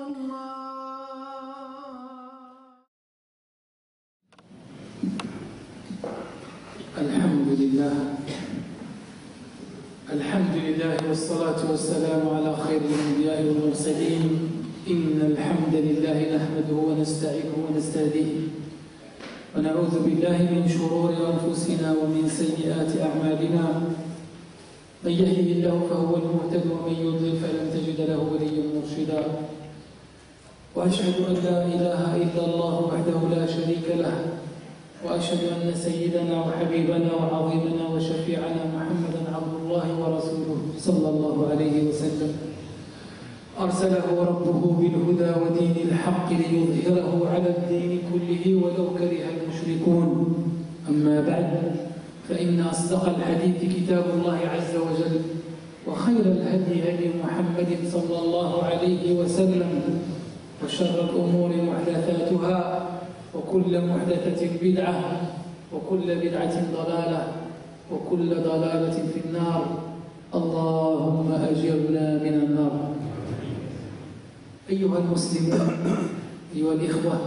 الحمد لله والصلاة والسلام على خير الأنبياء والمرسلين. إن الحمد لله نحمده ونستعينه ونستهديه ونعوذ بالله من شرور أنفسنا ومن سيئات أعمالنا. من يهده الله فهو المهتد ومن يضلل فلن تجد له وليا مرشدا. وأشهد أن لا إله إلا الله وحده لا شريك له، وأشهد أن سيدنا وحبيبنا وعظيمنا وشفيعنا محمدا عبد الله ورسوله صلى الله عليه وسلم، أرسله ربه بالهدى ودين الحق ليظهره على الدين كله ولو كره المشركون. أما بعد، فإن أصدق الحديث كتاب الله عز وجل، وخير الهدي هدي محمد صلى الله عليه وسلم، وشر الأمور محدثاتها، وكل محدثة بدعة، وكل بدعة ضلالة، وكل ضلالة في النار. اللهم أجرنا من النار. أيها المسلمون، أيها الإخوة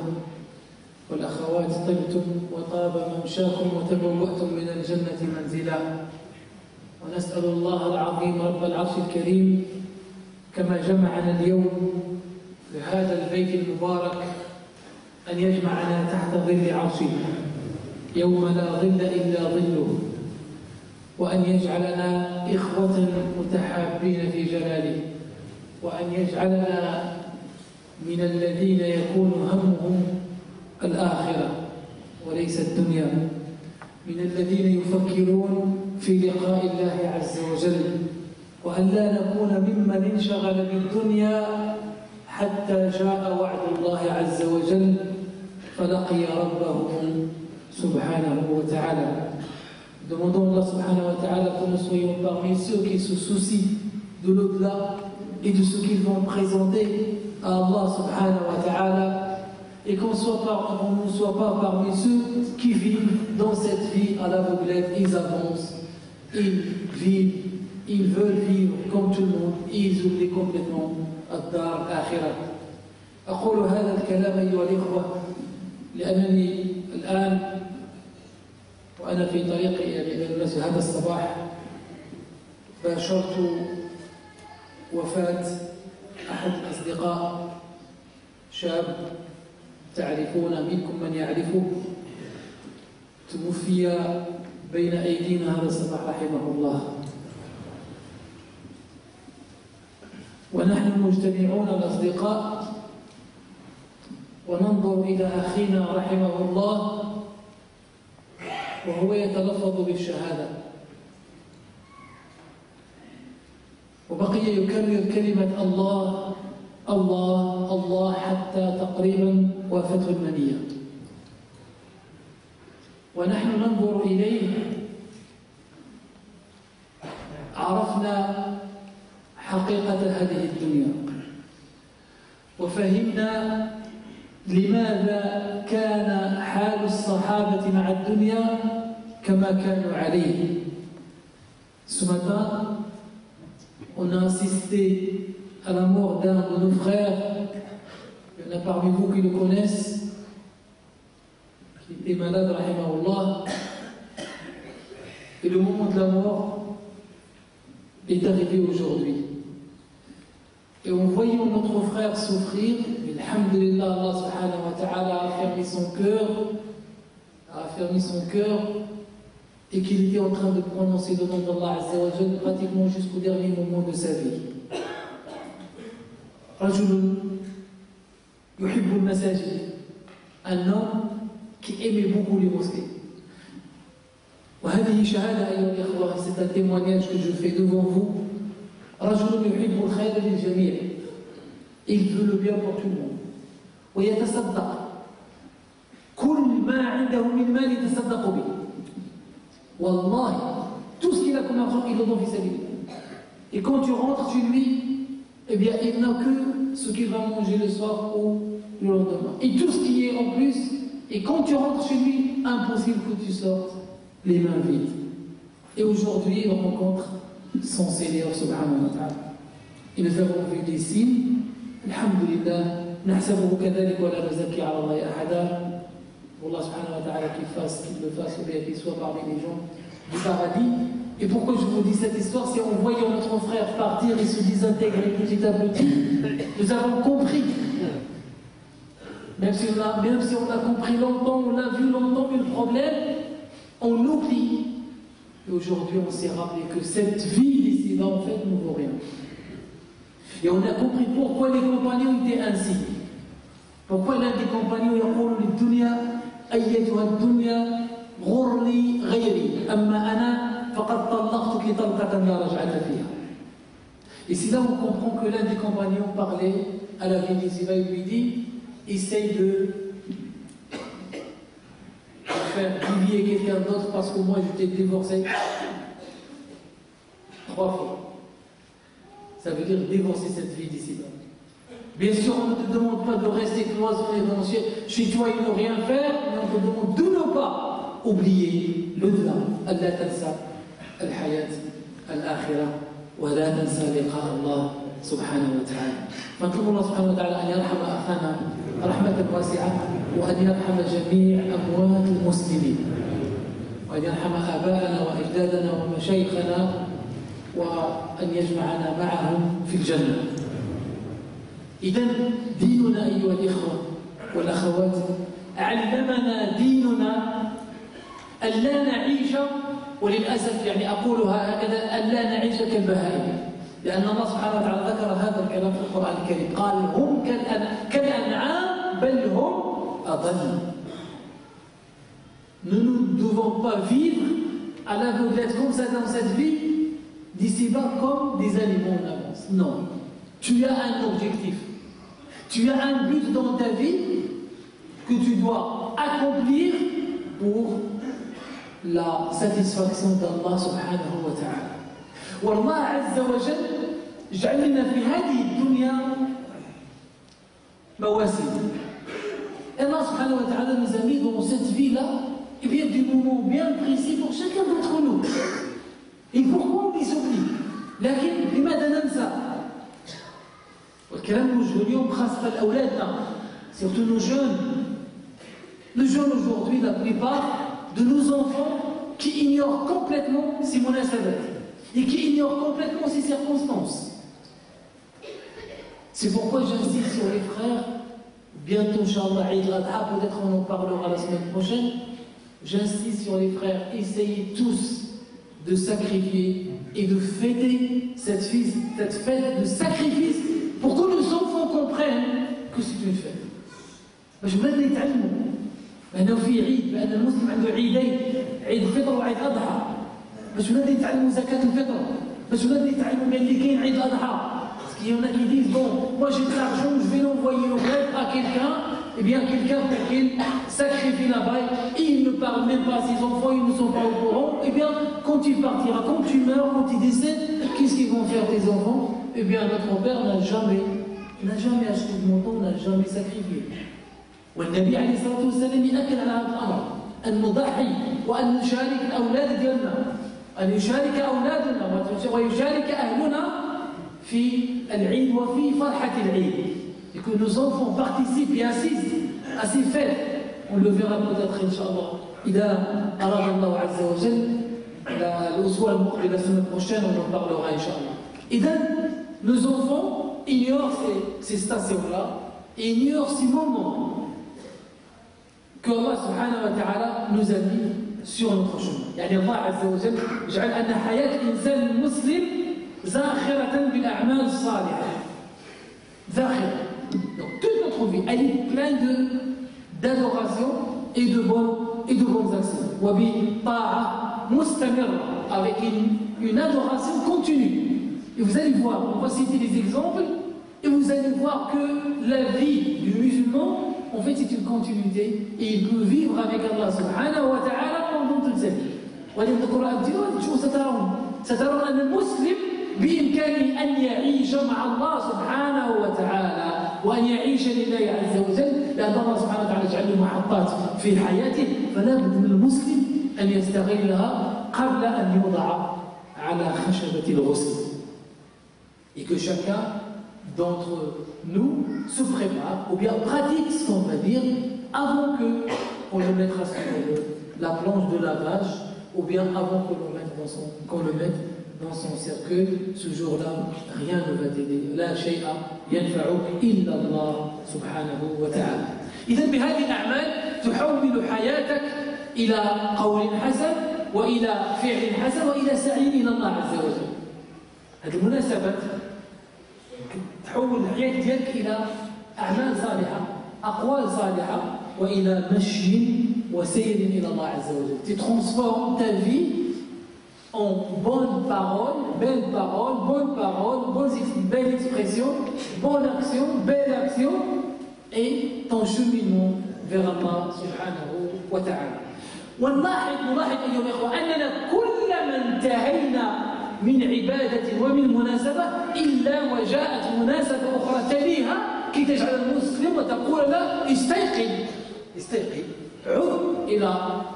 والأخوات، طبتم وطاب ممشاكم وتبوأتم من الجنة منزلا، ونسأل الله العظيم رب العرش الكريم كما جمعنا اليوم لهذا البيت المبارك أن يجمعنا تحت ظل عرشه يوم لا ظل إلا ظله، وأن يجعلنا إخوة متحابين في جلاله، وأن يجعلنا من الذين يكون همهم الآخرة وليس الدنيا، من الذين يفكرون في لقاء الله عز وجل، وأن لا نكون ممن انشغل بالدنيا حتى جاء وعد الله عز وجل فلقي ربه سبحانه وتعالى. Demandons Allah subhanahu wa ta'ala que nous soyons parmi ceux qui se soucient de l'au-delà et de ce qu'ils vont présenter à Allah subhanahu wa ta'ala, et qu'on ne soit pas parmi ceux qui vivent dans cette vie à l'aveuglette. Ils avancent, ils vivent, ils veulent vivre comme tout le monde, et ils oublient complètement الدار الآخرة. أقول هذا الكلام أيها الإخوة لأنني الآن وأنا في طريقي إلى المسجد هذا الصباح باشرت وفاة أحد الأصدقاء، شاب تعرفون منكم من يعرفه، توفي بين أيدينا هذا الصباح رحمه الله. ونحن مجتمعون الأصدقاء وننظر إلى أخينا رحمه الله وهو يتلفظ بالشهادة، وبقي يكرر كلمة الله الله الله حتى تقريبا وافته المنية، ونحن ننظر إليه عرفنا حقيقة هذه الدنيا، وفهمنا لماذا كان حال الصحابة مع الدنيا كما كانوا عليه. Ce matin, on a assisté à la mort d'un de nos frères. Il y en a parmi vous qui le connaissent, qui était malade, rahimahullah. Et le moment de la mort est arrivé aujourd'hui. Et en voyant notre frère souffrir, alhamdulillah, Allah subhanahu wa ta'ala a affermi son cœur, et qu'il était en train de prononcer le nom d'Allah azza wa jalla pratiquement jusqu'au dernier moment de sa vie. Rajulun yuhibbu al-masajid, un homme qui aimait beaucoup les mosquées. وهذه شهادة أيها الإخوة, c'est un témoignage que je fais devant vous. رجل يحب الخير للجميع, il veut le bien pour tout le monde. ويتصدق, كل ما عنده من مال يتصدق به. والله, tout ce qu'il a comme argent, il le donne في سبيل الله. Et quand tu rentres chez lui, eh bien, il n'a que ce qu'il va manger le soir ou le lendemain. Et tout ce qui est en plus, et quand tu rentres chez lui, impossible que tu sortes les mains vides. Et aujourd'hui, on rencontre son Seigneur subhanahu wa ta'ala. Et nous avons vu des signes الحمد لله نحسبه كذلك ولا نزكي على الله أحدا. Allah subhanahu wa ta'ala qu'il le fasse ou bien qu'il soit parmi les gens du paradis. Et pourquoi je vous dis cette histoire? C'est en voyant notre frère partir et se désintégrer petit à petit, nous avons compris. Même si on a compris longtemps, on l'a vu longtemps, mais le problème, on l'oublie. Et aujourd'hui, on s'est rappelé que cette vie d'ici-bas, en fait, ne vaut rien. Et on a compris pourquoi les compagnons étaient ainsi. Pourquoi l'un des compagnons يقول للدنيا أيتها الدنيا غر لي غيري أما أنا فقد طلقتك طلقة لا رجعة فيها. Et c'est là où on comprend que l'un des compagnons parlait à la vie d'ici-bas et lui dit essaye de faire dévier quelqu'un d'autre parce que moi je t'ai divorcé 3 fois. Ça veut dire divorcer cette vie d'ici-bas. Bien sûr, on ne te demande pas de rester cloisonné chez toi et ne rien faire, mais on te demande de ne pas oublier l'au-delà. Allah tansa al-hayat al-akhirah wa la tansa liqa Allah subhanahu wa ta'ala. فنطلب الله سبحانه وتعالى أن يرحم أخانا رحمة واسعة وأن يرحم جميع أموات المسلمين وأن يرحم آباءنا وأجدادنا ومشايخنا وأن يجمعنا معهم في الجنة. إذن ديننا أيها الإخوة والأخوات علمنا ديننا ألا نعيش وللأسف يعني أقولها هكذا ألا نعيش كالبهائم لأن الله سبحانه وتعالى ذكر هذا الكلام في القرآن الكريم قال هم كالأنعام بل هم أضل. Nous ne devons pas vivre à l'aveuglette comme ça dans cette vie d'ici-bas comme des animaux en avance. Non. Tu as un objectif. Tu as un but dans ta vie que tu dois accomplir pour la satisfaction d'Allah subhanahu wa ta'ala. والله عز وجل جعل لنا في هذه الدنيا مواسم. Allah subhanahu wa ta'ala nous a mis dans cette vie-là et bien des moments bien précis pour chacun d'entre nous. Et pourquoi on les oublie? لكن لماذا ننسى؟ والكلام موجه اليوم خاصة أولادنا surtout nos jeunes. Les jeunes aujourd'hui, la plupart de nos enfants qui ignorent complètement ces munasabat et qui ignorent complètement ces circonstances. C'est pourquoi j'insiste sur les frères. Bientôt, Inch'Allah, Eid al-Adha, peut-être on en parlera la semaine prochaine. J'insiste sur les frères, essayez tous de sacrifier et de fêter cette fête de sacrifice pour que nos enfants comprennent que c'est une fête. باش ولادنا يتعلموا بأنه في عيد، بأن المسلم عنده عيدين، عيد الفطر وعيد الأضحى. باش ولادنا يتعلموا زكاة الفطر، باش ولادنا يتعلموا بأن اللي كاين عيد الأضحى. Parce qu'il y en a qui disent bon, moi j'ai de l'argent, je vais l'envoyer au bled à quelqu'un, et bien quelqu'un pour qu'il sacrifie là-bas, et il ne parle même pas à ses enfants, ils ne sont pas au courant, et bien quand il partira, quand tu meurs, quand il décède, qu'est-ce qu'ils vont faire tes enfants? Eh bien notre père n'a jamais acheté de montant, n'a jamais sacrifié. والنبي عليه الصلاة والسلام يأكد على هذا الأمر أن نضحي وأن نشارك الأولاد ديالنا، أن يشارك أولادنا ويشارك أهلنا في العيد وفي فرحة العيد. Et que nos enfants participent et assistent à ces fêtes. On le verra peut-être Inch'Allah. إذا أراد الله عز وجل الأسبوع المقبل la semaine prochaine on en parlera Inch'Allah. إذا nos enfants ignorent ces stations-là et ignorent ces moments que Allah subhanahu wa ta'ala nous a mis sur notre chemin. يعني الله عز وجل جعل أن حياة الإنسان المسلم زاخرة بالأعمال الصالحة. زاخرة. Donc toute notre vie, elle est pleine d'adoration et de bonnes actions. وبطاعة مستمرة, avec une adoration continue. Et vous allez voir, on va citer des exemples, et vous allez voir que la vie du musulman, en fait, c'est une continuité, et il peut vivre avec Allah subhanahu wa ta'ala pendant toute sa vie. ولكن القرآن تقول شو سترون أن المسلم بإمكانه أن يعيش مع الله سبحانه وتعالى وأن يعيش لله عز وجل لأن الله سبحانه وتعالى جعل له محطات في حياته فلا بد من المسلم أن يستغلها قبل أن يوضع على خشبة الغسل. Et que chacun d'entre nous se prépare ou bien pratique ce qu'on va dire avant qu'on le mette sur la planche de lavage ou bien avant qu'on le mette dans son cercueil. Ce jour-là, rien ne va t'aider. La shay'a yanfa'uk illa Allah subhanahu wa ta'ala. إذا بهذه الأعمال تحول حياتك إلى قول حسن وإلى فعل حسن وإلى سعي إلى الله عز وجل. هذه المناسبة تحول الحياة ديالك إلى أعمال صالحة، أقوال صالحة، وإلى مشي وسير إلى الله عز وجل. Tu transformes ta vie en bonnes paroles, belles paroles, belles expressions, bonne action, belle action, et ton cheminement vers Allah subhanahu wa ta'ala. ونلاحظ أيها الأخوة أننا كلما انتهينا من عبادة ومن مناسبة إلا وجاءت مناسبة أخرى تليها كي تجعل المسلم وتقول له استيقظ عد إلى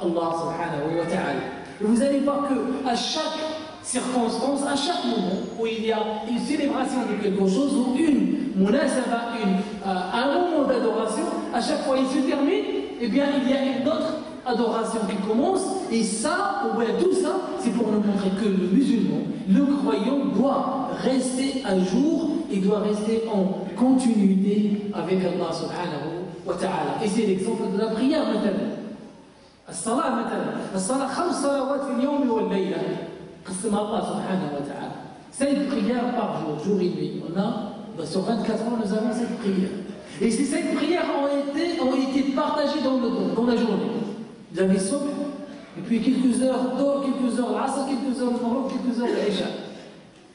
الله سبحانه وتعالى. Vous allez voir qu'à chaque circonstance, à chaque moment où il y a une célébration de quelque chose ou une munasaba, un moment d'adoration, à chaque fois il se termine, eh bien il y a une autre adoration qui commence, et ça, ou bien tout ça, c'est pour nous montrer que le musulman, le croyant, doit rester à jour et doit rester en continuité avec Allah subhanahu wa ta'ala. Et c'est l'exemple de la prière maintenant. الصلاة مثلا، الصلاة 5 صلوات في اليوم والليلة قسمها الله سبحانه وتعالى. 5 prières par jour et nuit. On a, sur 24 ans, nous avons 7 prières. Et ces 5 prières ont été partagées dans la journée. Vous avez الصبح, et puis quelques heures d'or, quelques heures العصر, quelques heures المغرب, quelques heures العشاء.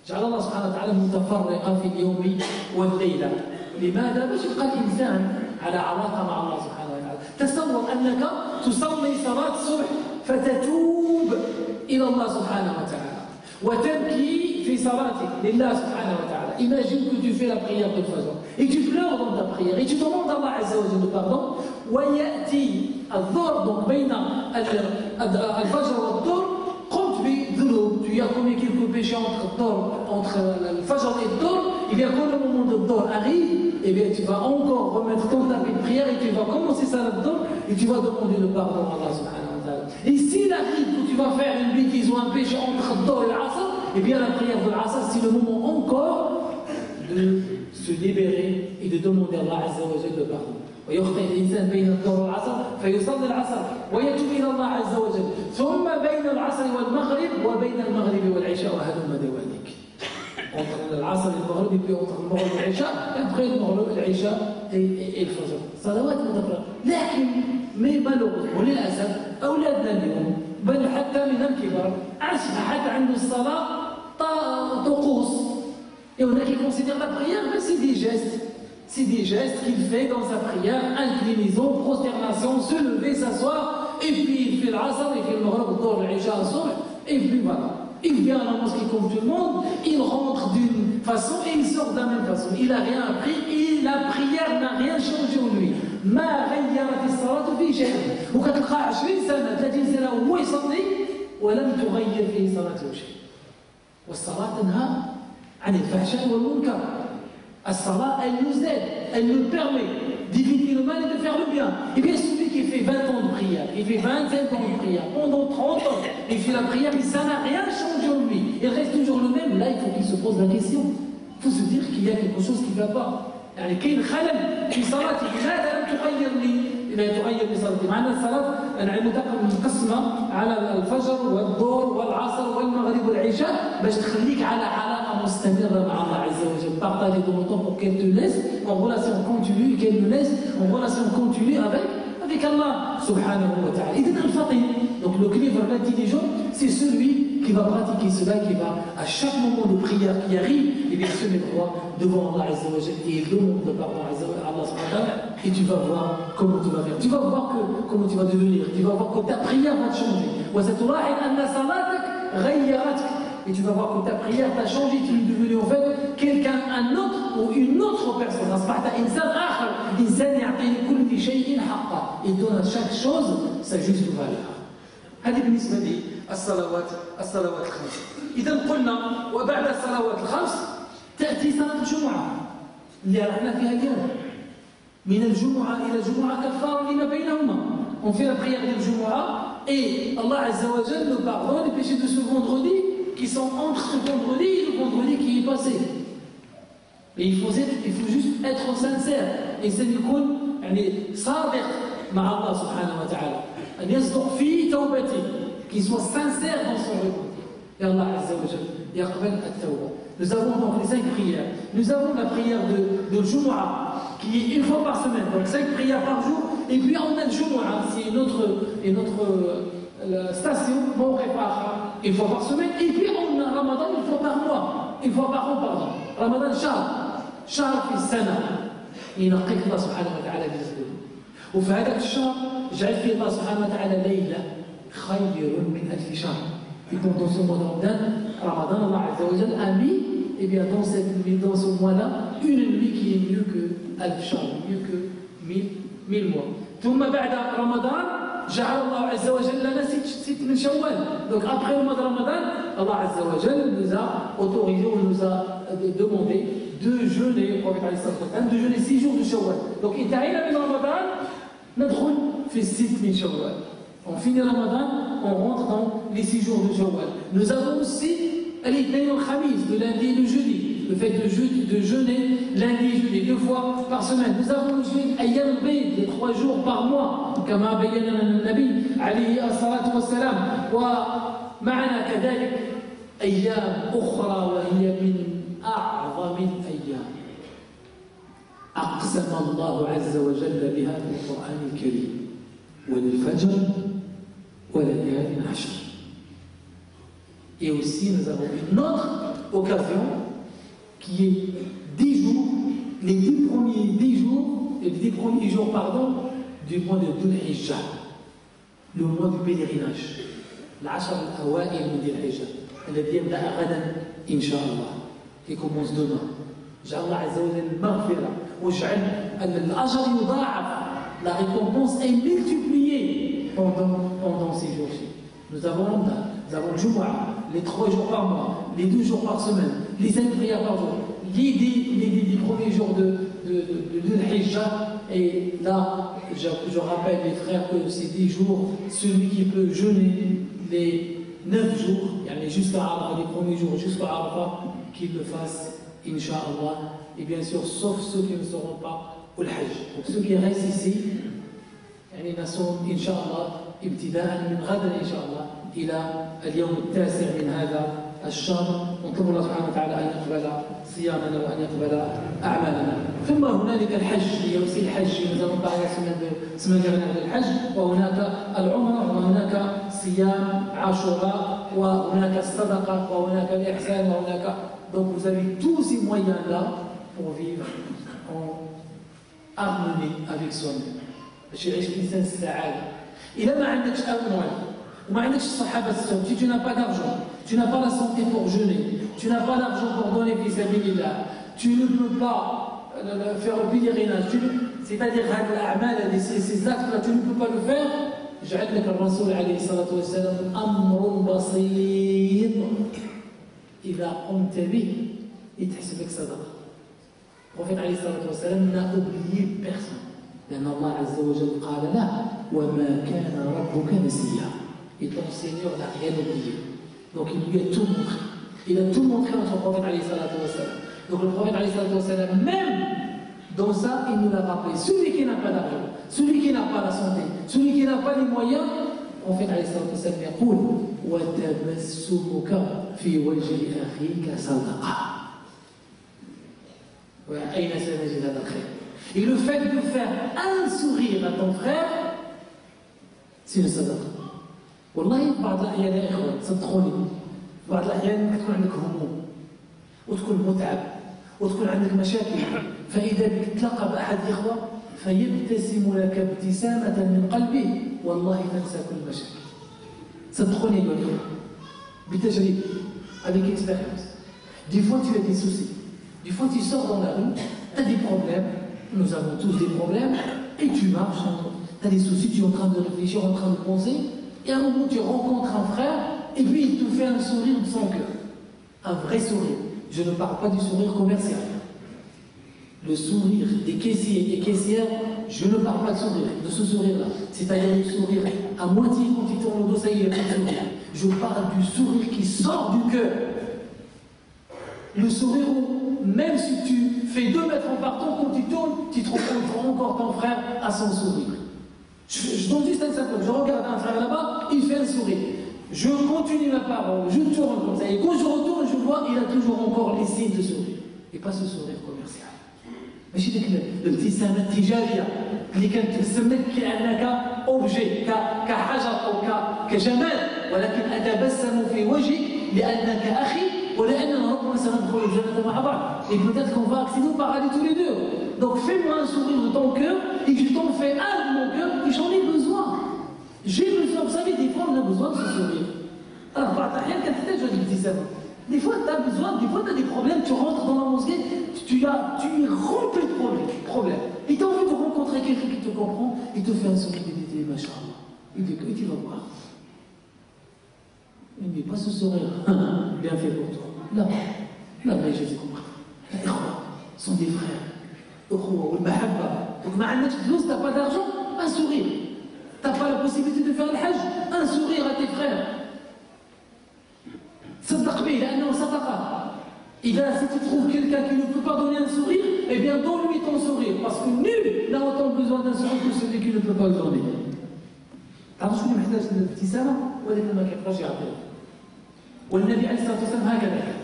جعل الله سبحانه وتعالى متفرقة في اليوم والليلة. لماذا؟ باش يبقى الإنسان على علاقة مع الله سبحانه وتعالى. تصور أنك تصلي صلاة الصبح فتتوب إلى الله سبحانه وتعالى وتبكي في صلاتك لله سبحانه وتعالى. Imagine que tu fais la prière de Fajr et tu pleures dans ta prière et tu demandes à Allah Azza wa Jalla pardon. ويأتي الظهر, donc بين الفجر والظهر قمت بذنوب, tu as commis quelques péchés entre le Fajr et le Dhuhr, et bien quand le moment de Dhuhr arrive, et bien tu vas encore remettre ton tapis de prière et tu vas commencer ça là-dedans et tu vas demander le pardon à Allah subhanahu wa ta'ala. Et s'il arrive que tu vas faire une bêtise ou un péché entre le Dhuhr et l'Asr, et bien la prière de l'Asr, c'est le moment encore de se libérer et de demander à Allah Azza wa Jalla le pardon. ويخطئ الإنسان بين الظهر والعصر فيصلي العصر ويتوب إلى الله عز وجل ثم بين العصر والمغرب وبين المغرب والعشاء وهلم دواليك. Entre العصر والمغرب et puis entre المغرب والعشاء et après المغرب والعشاء et الفجر. صلوات متفرقة. لكن malheureusement للأسف أولادنا اليوم بل حتى من الكبر أصبحت عنده الصلاة طقوس. Et on a qui considèrent la prière, mais c'est des gestes. C'est des gestes qu'il fait dans sa prière, inclinaison, prosternation, se lever, s'asseoir, et puis il fait l'asr, il fait le maghrib, le dhuhr, l'isha, le subh, et puis voilà. Il vient à la mosquée comme tout le monde, il rentre d'une façon et il sort de la même façon. Il n'a rien appris et la prière n'a rien changé en lui. ما غيرت الصلاة في شيء. وكتلقى 20 سنة 30 سنة وهو يصلي ولم تغير في صلاته شيء. والصلاة تنهى عن الفحشاء والمنكر. الصلاة elle nous aide, elle nous permet d'éviter le mal et de faire le bien. Et bien celui qui fait 20 ans de prière, il fait 25 ans de prière, pendant 30 ans, il fait la prière, mais ça n'a rien changé en lui. Il reste toujours le même. Là, il faut qu'il se pose la question. Il faut se dire qu'il y a quelque chose qui ne va pas. يعني كاين خلل في صلاتي، لماذا لم تغير لي صلاتي؟ مع أن الصلاة مقسمة على الفجر والظهر والعصر والمغرب والعشاء باش تخليك على علاقة مستمرة مع الله عز وجل. Partager ton temps pour qu'elle te laisse en relation continue, qu'elle me laisse en relation continue avec Allah subhanahu wa ta'ala. إذن الفقيه, donc le clever, l'intelligent, c'est celui qui va pratiquer cela, qui va à chaque moment de prière qui arrive, et bien se met droit devant Allah Azza wa Jalla et il demande le pardon à Allah subhanahu wa ta'ala, et tu vas voir comment tu vas faire. Tu vas voir comment tu vas devenir, tu vas voir que ta prière va te changer. وستلاحظ أن صلاتك غيرتك. Et tu vas voir que ta prière t'a changé, tu es devenu en fait quelqu'un, un autre ou une autre personne. أصبحت إنسان آخر، إنسان يعطي لكل شيء حقه. Il donne à chaque chose sa juste valeur. هذه بالنسبة لي الصلوات الخمس. إذا قلنا وبعد الصلوات الخمس تأتي صلاة الجمعة. اللي راحنا فيها اليوم من الجمعة إلى الجمعة كفارة لما بينهما. On fait la prière du Jumu'ah et Allah Azza wa Jalla nous pardonne les péchés de ce vendredi qui sont entre ce vendredi et le vendredi qui est passé. Et il faut juste être sincère. Et c'est يكون يعني صادق مع Allah subhanahu wa ta'ala. أن يصدق في توبته, qu'il soit sincère dans son repentir. Et Allah Azza wa Jalla يقبل التوبة. Nous avons donc les 5 prières. Nous avons la prière de Jumu'ah qui est une fois par semaine, donc 5 prières par jour. Et puis on a le Jumu'ah, c'est notre station, bon répare, une fois par semaine. Et puis on a Ramadan une fois par mois, une fois par an, pardon. Ramadan شهر في السنة ينقيك الله سبحانه وتعالى بذنوبه. وفي هذاك الشهر جعل فيه الله سبحانه وتعالى ليلة خير من 1000 شهر. Et donc dans ce mois de Ramadan, Allah Azza wa Jalla a mis, et bien dans ce mois-là, une nuit qui est mieux que 1000 shahr, mieux que 1000 mois. ثم بعد رمضان جعل الله عز وجل لنا 6 من شوال. Donc après le mois de Ramadan, Allah Azza wa Jalla nous a autorisé, ou nous a demandé de jeûner, le prophète alayhi salatu wa sallam, de jeûner 6 jours de Shawwal. Donc انتهينا من رمضان ندخل في 6 من شوال. On finit Ramadan, on rentre dans les 6 jours de Shawwal. Nous avons aussi l'Ithnain al-Khamis, de lundi et le jeudi. Le fait de jeûner lundi et jeudi 2 fois par semaine. Nous avons aussi Ayyam al-Bayd, les 3 jours par mois, comme a bayyana النبي عليه الصلاة والسلام. ومعنا كذلك أيام أخرى وهي من أعظم الأيام أقسم الله عز وجل بها في القرآن الكريم والفجر وليال عشر. Et aussi nous avons une autre occasion qui est 10 jours, les 10 premiers jours du mois de Dhul Hijjah, le mois du pèlerinage, العشر الأوائل من ذي الحجة الذي يبدأ غدا إن شاء الله, qui commence demain. جعل الله عز وجل المغفرة وجعل الأجر يضاعف, la récompense est multipliée pendant ces jours-ci. Nous avons Ramadan, nous avons le Jumu'ah, les 3 jours par mois, les 2 jours par semaine, les 5 prières par jour, les 10 premiers jours de Hijjah. Et là, je rappelle les frères que ces 10 jours, celui qui peut jeûner les 9 jours, jusqu'à Arafat, les premiers jours jusqu'à Arafat, qu'il le fasse, Inch'Allah. Et bien sûr, sauf ceux qui ne seront pas au Hajj. Donc ceux qui restent ici, نصوم إن شاء الله ابتداء من غدا إن شاء الله إلى اليوم التاسع من هذا الشهر. نطلب الله سبحانه وتعالى أن يقبل صيامنا وأن يقبل أعمالنا. ثم هنالك الحج, il y a aussi le Hajj. Nous avons parlé la semaine dernière du Hajj. وهناك العمرة وهناك صيام عاشوراء وهناك الصدقة وهناك الإحسان وهناك. Donc vous avez tous ces moyens-là pour vivre en harmonie avec soi-même. باش يعيش الانسان السعاده. اذا ما عندكش اموال وما عندكش الصحه باش تصوم, tu n'as pas d'argent, tu n'as pas la santé pour jeûner, tu n'as pas d'argent pour donner fi sabilillah, tu ne peux pas faire le pèlerinage, c'est-à-dire هذه الاعمال, ces actes là, tu ne peux pas le faire. جعل لك الرسول عليه الصلاه والسلام امر بسيط اذا قمت به يتحسب لك صدقه. Prophète عليه الصلاه والسلام n'a oublié personne. لأن الله عز وجل قال لا وما كان ربك نسيا. Et ton Seigneur n'a rien oublié. Donc il lui a tout montré. Il a tout montré à notre prophète alayhi salatu wa sallam. Donc le prophète alayhi salatu wa sallam, même dans ça, il nous l'a rappelé. Celui qui n'a pas d'argent, celui qui n'a pas la santé, celui qui n'a pas les moyens, le prophète alayhi salatu wa sallam يقول وتبسمك في وجه أخيك صدقة. وأين سنجد هذا الخير؟ Et le fait de faire un sourire à ton frère, c'est une sadaqa. والله بعض الأحيان يا إخوان صدقوني, بعض الأحيان ممكن تكون عندك هموم وتكون متعب وتكون عندك مشاكل, فإذا تتلقى بأحد الإخوة فيبتسم لك ابتسامة من قلبه والله تنسى كل المشاكل. صدقوني يا إخوان بالتجربة, avec expérience. Des fois tu as des soucis, des fois tu sors dans la rue, tu as des problèmes. Nous avons tous des problèmes, et tu marches, tu as des soucis, tu es en train de réfléchir, en train de penser, et à un moment tu rencontres un frère, et puis il te fait un sourire de son cœur. Un vrai sourire. Je ne parle pas du sourire commercial. Le sourire des caissiers et caissières, je ne parle pas de sourire, de ce sourire-là. C'est-à-dire le sourire à moitié quand il tourne le dos, ça y est, il a plus de sourire. Je parle du sourire qui sort du cœur. Le sourire où, même si tu fais 2 mètres en partant, quand tu tournes, tu te rencontres encore ton frère à son sourire. Je donne juste un exemple. Je regarde un frère là-bas, il fait un sourire. Je continue ma parole, je tourne comme ça. Et quand je retourne, je vois, il a toujours encore les signes de sourire. Et pas ce sourire commercial. ماشي ديك الابتسامه التجاريه اللي كتسمك كانك اوبجي كحجر او كجمال ولكن اتبسم في وجهك لانك اخي ولاننا ربما سندخل الجنه مع بعض. Et peut-être qu'on va accéder au paradis tous les deux. Donc fais-moi un sourire de ton cœur et je t'en fais un de mon cœur et j'en ai besoin. J'ai besoin, vous savez, des fois on a besoin de ce sourire. Alors, أحيانا كنحتاج هذه الابتسامه. Des fois, tu as besoin, des fois, tu as des problèmes, tu rentres dans la mosquée, tu es rempli de problèmes. Et tu as envie de rencontrer quelqu'un qui te comprend, il te fait un sourire, il dit, Masha'Allah. Et tu vas voir. Il ne dit pas ce sourire, bien fait pour toi. Là, mais je vais comprendre. Les frères sont des frères. Donc, tu n'as pas d'argent, un sourire. Tu n'as pas la possibilité de faire le hajj, un sourire à tes frères. صدق به لأنه صدقه. إذا si tu trouves quelqu'un qui ne peut pas donner un sourire, eh bien donne-lui ton sourire, parce que nul n'a autant besoin d'un sourire que celui qui ne peut pas le donner. تعرف شنو محتاج الابتسامة؟ ولكن ما كيبقاش يعطيها. والنبي عليه الصلاة والسلام هكذا كان.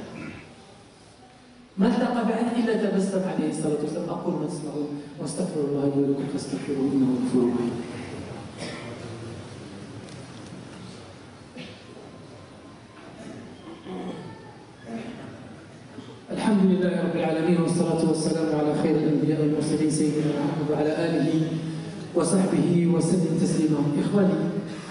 ما التقى بأحد إلا تبسم عليه الصلاة والسلام. أقول ما تسمعون واستغفر الله لي ولكم فاستغفروه إنه غفور رحيم. الحمد لله رب العالمين والصلاة والسلام على خير الأنبياء والمرسلين سيدنا محمد وعلى آله وصحبه وسلم تسليما. إخواني،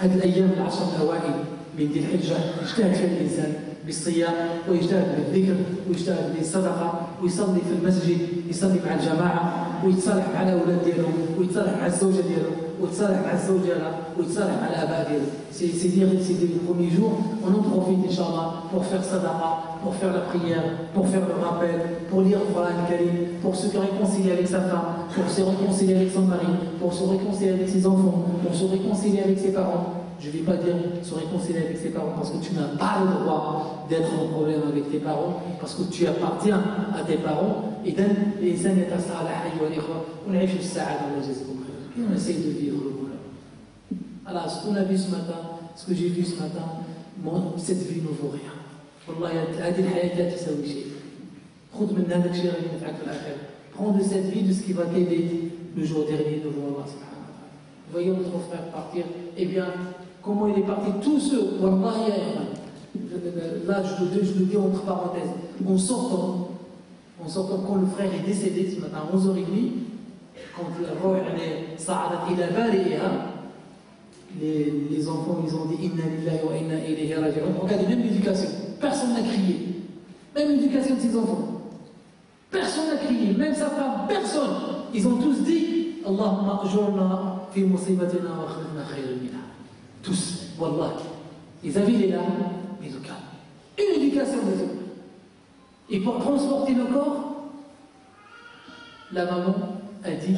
هذه الأيام العشر الأوائل من ذي الحجة يجتهد فيها الإنسان بالصيام ويجتهد بالذكر ويجتهد بالصدقة ويصلي في المسجد، يصلي مع الجماعة ويتصالح مع الأولاد ديالو ويتصالح مع الزوجة ديالو ويتصالح مع الزوج ديالها ويتصالح مع الآباء ديالو. C'est des premiers jours, on en profite Inch'Allah pour faire sadaqa, pour faire la prière, pour faire le rappel, pour lire le Coran Karim, pour se réconcilier avec sa femme, pour se réconcilier avec son mari, pour se réconcilier avec ses enfants, pour se réconcilier avec ses parents. Je ne vais pas dire se réconcilier avec ses parents parce que tu n'as pas le droit d'être en problème avec tes parents, parce que tu appartiens à tes parents. Et الإنسان يتصالح أيها الإخوة ونعيش السعادة الله يجزيكم خير. Et on essaye de vivre le bonheur. Alors, ce qu'on a vu ce matin, ce que j'ai vu ce matin, cette vie ne vaut rien. والله هذه الحياة لا تساوي شيء. خذ من هذا الشيء اللي ينفعك في الآخرة. Prends de cette vie de ce qui va t'aider le jour dernier devant Allah subhanahu wa ta'ala. Voyons notre frère partir. Eh bien, comment il est parti? Tous ceux, Wallahi ya ikhwan. Là, je le dis entre parenthèses. En sortant, quand le frère est décédé ce matin à 11h30, quand la roue est sa'adat ila bari'iha, les enfants, ils ont dit Inna lillahi wa inna ilayhi raji'un. Regardez, même l'éducation. Personne n'a crié. Même l'éducation de ses enfants. Personne n'a crié. Même sa femme. Personne. Ils ont tous dit Allahumma ajurna fi musibatina wa akhlifna khayran minha. Tous. Wallah. Ils avaient les larmes, mais le calme. Une éducation des hommes. Et pour transporter le corps, la maman a dit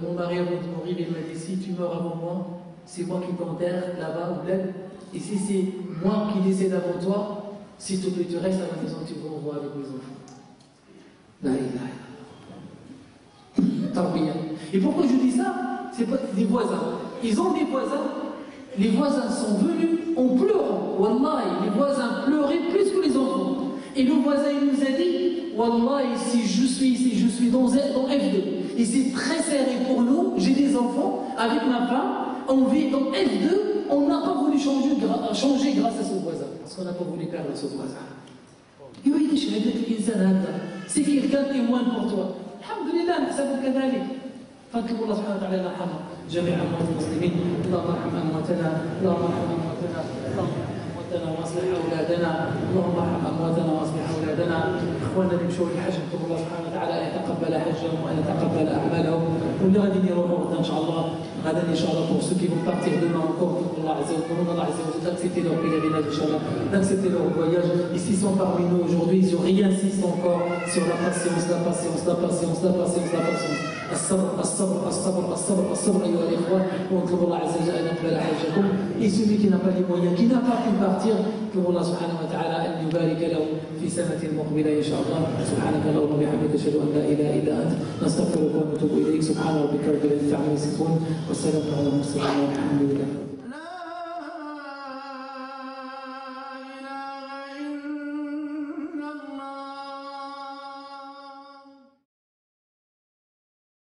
mon mari avant de mourir, il m'a dit si tu meurs avant moi, c'est moi qui t'enterre là-bas au bled. Et si c'est moi qui décède avant toi, s'il te plaît, tu restes à la maison, tu vas me voir avec mes enfants. La ilaha illallah. Tarbiya. Et pourquoi je dis ça? C'est pas des voisins. Ils ont des voisins. Les voisins sont venus en pleurant. Wallahi, les voisins pleuraient plus que les enfants. Et le voisin, il nous a dit Wallahi, si je suis ici, je suis dans F2. Et c'est très serré pour nous. J'ai des enfants avec ma femme. On vit dans F2. On n'a pas voulu changer grâce à ce voisin. Parce qu'on n'a pas voulu perdre ce voisin. Et oui, c'est quelqu'un témoin pour toi. Alhamdulillah, نحسبه كذلك. فاذكروا الله سبحانه وتعالى يرحم جميع اموات المسلمين. اللهم ارحم امواتنا، اللهم ارحم امواتنا، اللهم ارحم امواتنا واصلح اولادنا، اللهم ارحم امواتنا واصلح اولادنا. اخواننا اللي مشاو للحج نطلب الله سبحانه وتعالى ان يتقبل حجهم وان يتقبل اعمالهم واللي غادي يروحوا غدا ان شاء الله غدا ان شاء الله pour ceux qui vont partir demain encore نطلب الله عز وجل الله عز وجل d'accepter leur pèlerinage ان شاء الله d'accepter leur voyage et s'ils sont parmi nous aujourd'hui ils réinsistent encore sur la patience la patience la patience la patience la patience الصبر الصبر الصبر الصبر الصبر ايها الاخوه ونطلب الله عز وجل ان يقبل حجكم et celui qui n'a pas les moyens qui n'a pas pu partir نطلب الله سبحانه وتعالى ان يبارك له في سنه مقبله ان شاء الله سبحانك اللهم وبحمدك اشهد ان لا اله الا انت نستغفرك ونتوب اليك سبحان ربك رب العزه عما يصفون والسلام على المرسلين والحمد لله